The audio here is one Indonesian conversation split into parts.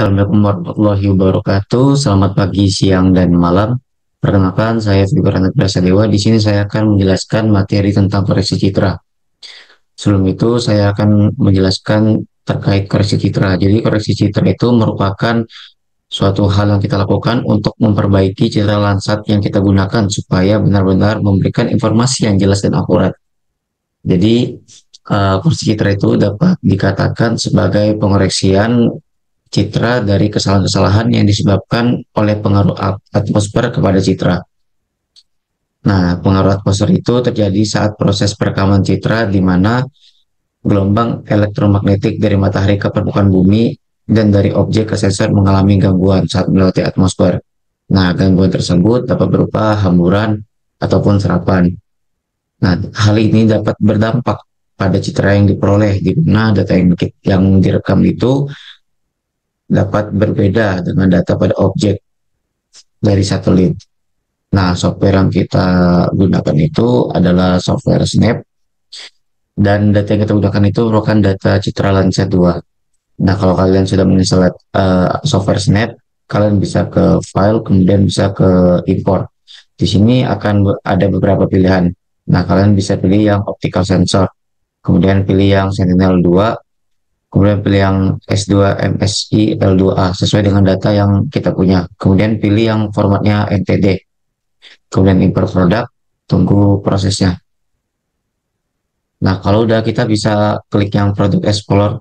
Assalamualaikum warahmatullahi wabarakatuh. Selamat pagi, siang, dan malam. Perkenalkan, saya Fibran Prasadewa. Di sini saya akan menjelaskan materi tentang koreksi citra. Sebelum itu, saya akan menjelaskan terkait koreksi citra. Jadi, koreksi citra itu merupakan suatu hal yang kita lakukan untuk memperbaiki citra Landsat yang kita gunakan supaya benar-benar memberikan informasi yang jelas dan akurat. Jadi, koreksi citra itu dapat dikatakan sebagai pengoreksian citra dari kesalahan-kesalahan yang disebabkan oleh pengaruh atmosfer kepada citra. Nah, pengaruh atmosfer itu terjadi saat proses perekaman citra di mana gelombang elektromagnetik dari matahari ke permukaan bumi dan dari objek ke sensor mengalami gangguan saat melewati atmosfer. Nah, gangguan tersebut dapat berupa hamburan ataupun serapan. Nah, hal ini dapat berdampak pada citra yang diperoleh, di mana data yang direkam itu dapat berbeda dengan data pada objek dari satelit. Nah, software yang kita gunakan itu adalah software Snap, dan data yang kita gunakan itu merupakan data citra Landsat 2. Nah, kalau kalian sudah menginstal software Snap, kalian bisa ke file, kemudian bisa ke import. Di sini akan ada beberapa pilihan. Nah, kalian bisa pilih yang optical sensor, kemudian pilih yang Sentinel-2, kemudian pilih yang S2 MSI L2A sesuai dengan data yang kita punya. Kemudian pilih yang formatnya NTD. Kemudian import produk, tunggu prosesnya. Nah, kalau udah kita bisa klik yang product explorer,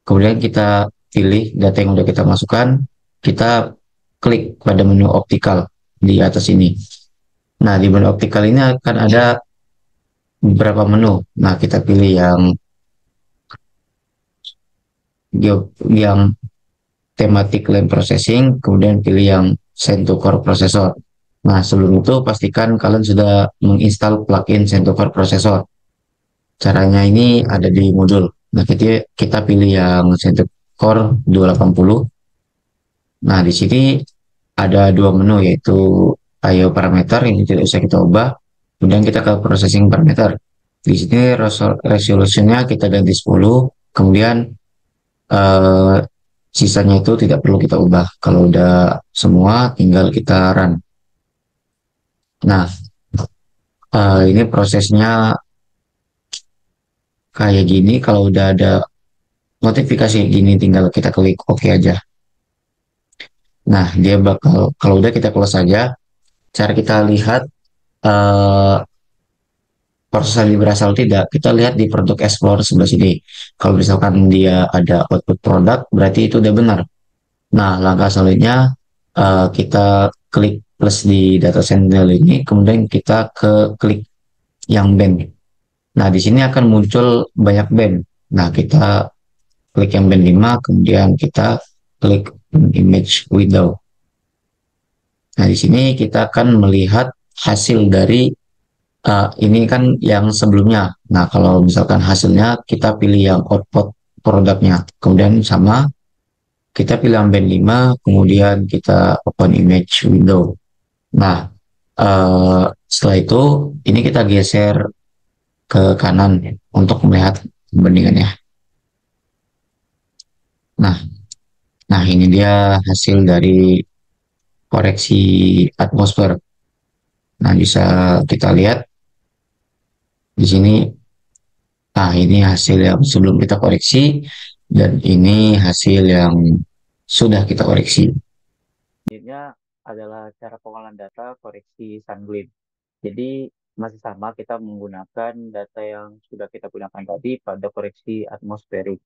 kemudian kita pilih data yang udah kita masukkan, kita klik pada menu optical di atas ini. Nah, di menu optical ini akan ada beberapa menu. Nah, kita pilih yang thematic line processing, kemudian pilih yang send to core processor. Nah, sebelum itu pastikan kalian sudah menginstal plugin send to core processor. Caranya ini ada di modul. Nah, kita pilih yang Center Core 280. Nah, di sini ada dua menu, yaitu I/O parameter yang tidak usah kita ubah. Kemudian kita ke processing parameter. Di sini resolusinya kita ganti 10. Kemudian eh, sisanya itu tidak perlu kita ubah. Kalau udah semua, tinggal kita run. Nah, ini prosesnya kayak gini. Kalau udah ada notifikasi gini, tinggal kita klik OK aja. Nah, dia bakal, kalau udah kita close saja, cara kita lihat eh, proses yang berasal tidak, kita lihat di produk Explorer sebelah sini. Kalau misalkan dia ada output produk, berarti itu udah benar. Nah, langkah selanjutnya kita klik plus di data sentinel ini, kemudian kita klik yang band. Nah, di sini akan muncul banyak band. Nah, kita klik yang band 5, kemudian kita klik image window. Nah, di sini kita akan melihat hasil dari ini kan yang sebelumnya. Nah, kalau misalkan hasilnya kita pilih yang output produknya. Kemudian sama kita pilih yang band 5, kemudian kita open image window. Nah, setelah itu ini kita geser ke kanan untuk melihat perbandingannya. Nah, nah ini dia hasil dari koreksi atmosfer. Nah, bisa kita lihat di sini. Nah, ini hasil yang sebelum kita koreksi dan ini hasil yang sudah kita koreksi. Selanjutnya adalah cara pengolahan data koreksi Sunblade. Jadi masih sama kita menggunakan data yang sudah kita gunakan tadi pada koreksi atmosferik.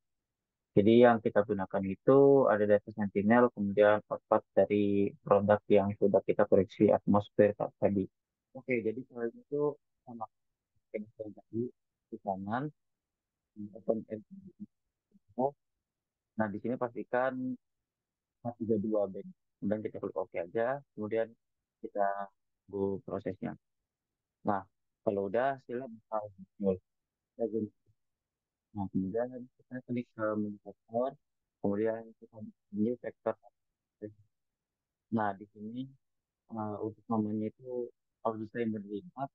Jadi yang kita gunakan itu ada data Sentinel, kemudian output dari produk yang sudah kita koreksi atmosfer tadi. Oke, jadi kalau itu sama yang tadi di kanan, open info. Nah, di sini pastikan masih ada dua band. Kemudian kita klik OK aja, kemudian kita tunggu prosesnya. Nah, kalau udah hasilnya bakal muncul. Nah, kemudian kita klik ke menu vektor, kemudian kita pilih vektor. Nah, di sini untuk namanya itu kalau saya berlihat,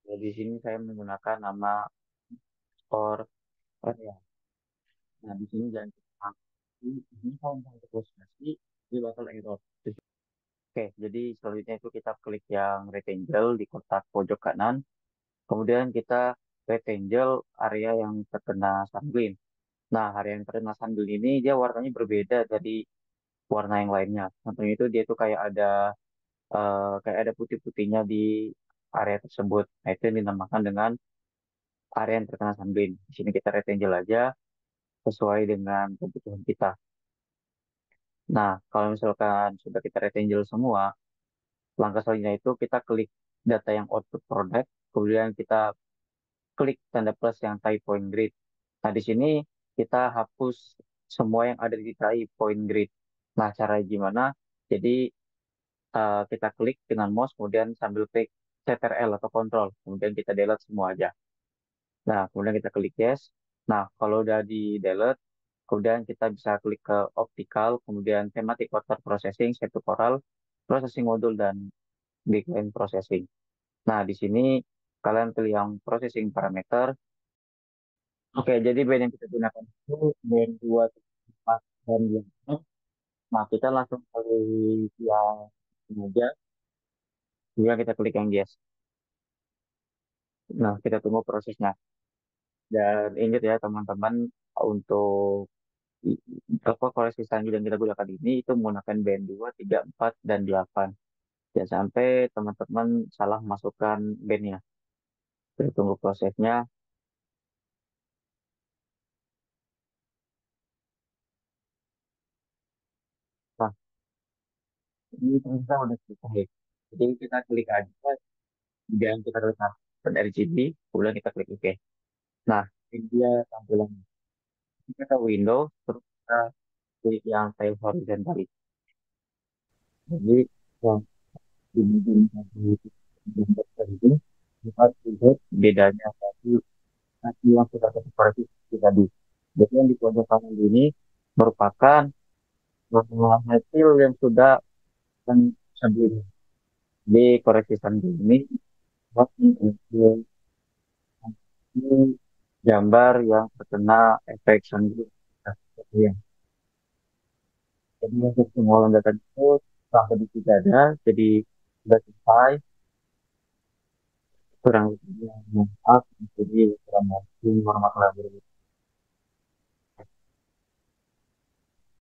di sini saya menggunakan nama skor area. Nah, di sini jangan lupa. Ini kalau misalnya frustasi, dia bakal error. Oke, jadi selanjutnya itu kita klik yang rectangle di kotak pojok kanan. Kemudian kita rectangle area yang terkena sunblend. Nah, area yang terkena sunblend ini dia warnanya berbeda dari warna yang lainnya. Contohnya itu dia tuh kayak ada putih-putihnya di area tersebut. Nah, itu yang dinamakan dengan area yang terkena sunblend. Di sini kita rectangle aja sesuai dengan kebutuhan kita. Nah, kalau misalkan sudah kita rectangle semua, langkah selanjutnya itu kita klik data yang output product, kemudian kita klik tanda plus yang type point grid. Nah, di sini kita hapus semua yang ada di type point grid. Nah, cara gimana? Jadi kita klik dengan mouse, kemudian sambil klik Ctrl atau Control, kemudian kita delete semua aja. Nah, kemudian kita klik yes. Nah, kalau udah di delete, kemudian kita bisa klik ke optical, kemudian thematic order processing, set to coral, processing module, dan backend processing. Nah, di sini kalian pilih yang processing parameter. Oke, jadi band yang kita gunakan itu band 2, 4, dan 5. Nah, kita langsung pilih yang ini aja. Kemudian kita klik yang yes. Nah, kita tunggu prosesnya. Dan ingat ya teman-teman, untuk apa koleksi standar yang kita gunakan ini itu menggunakan band 2, 3, 4, dan 8. Jangan sampai teman-teman salah masukkan bandnya. Kita tunggu prosesnya. Nah, ini kita udah selesai. Jadi kita klik aja, kemudian kita klik dan RGB, kemudian kita klik OK. Nah, ini dia tampilan. Kita ke Windows, terus kita klik yang file horizontal. Jadi, yang di bagian itu, kita lihat bedanya tadi, nanti yang sudah seperti tadi. Jadi yang di pojok kanan ini merupakan hasil yang sudah yang sebelumnya. Di koreksi samping ini, ini gambar yang terkena efek sunburn. Nah, seperti yang jadi untuk pengolahan data itu sampai di sini ada, jadi sudah selesai. Kurang lebihnya maaf, jadi kurang lebih warahmatullahi wabarakatuh.